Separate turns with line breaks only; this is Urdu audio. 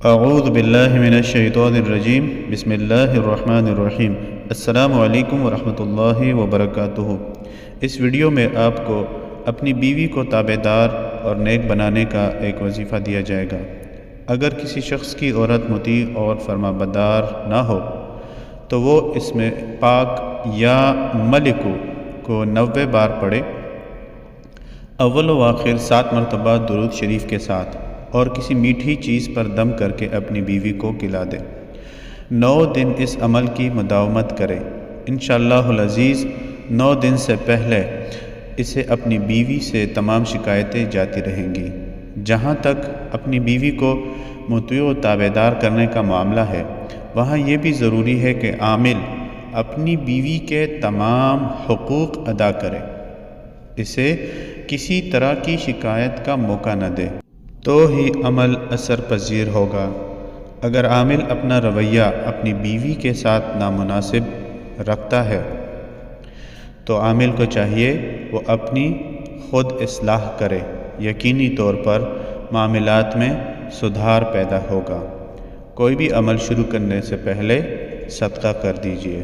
اعوذ باللہ من الشیطان الرجیم بسم اللہ الرحمن الرحیم۔ السلام علیکم ورحمۃ اللہ وبرکاتہ۔ اس ویڈیو میں آپ کو اپنی بیوی کو تابع دار اور نیک بنانے کا ایک وظیفہ دیا جائے گا۔ اگر کسی شخص کی عورت مطیع اور فرما بردار نہ ہو تو وہ اس میں پاک یا ملکو کو 90 بار پڑھے، اول و آخر 7 مرتبہ درود شریف کے ساتھ، اور کسی میٹھی چیز پر دم کر کے اپنی بیوی کو کھلا دے۔ 9 دن اس عمل کی مداومت کرے، انشاءاللہ العزیز 9 دن سے پہلے اسے اپنی بیوی سے تمام شکایتیں جاتی رہیں گی۔ جہاں تک اپنی بیوی کو مطیع و تابع دار کرنے کا معاملہ ہے، وہاں یہ بھی ضروری ہے کہ عامل اپنی بیوی کے تمام حقوق ادا کرے، اسے کسی طرح کی شکایت کا موقع نہ دے، تو ہی عمل اثر پذیر ہوگا۔ اگر عامل اپنا رویہ اپنی بیوی کے ساتھ نامناسب رکھتا ہے تو عامل کو چاہیے وہ اپنی خود اصلاح کرے، یقینی طور پر معاملات میں سدھار پیدا ہوگا۔ کوئی بھی عمل شروع کرنے سے پہلے صدقہ کر دیجیے۔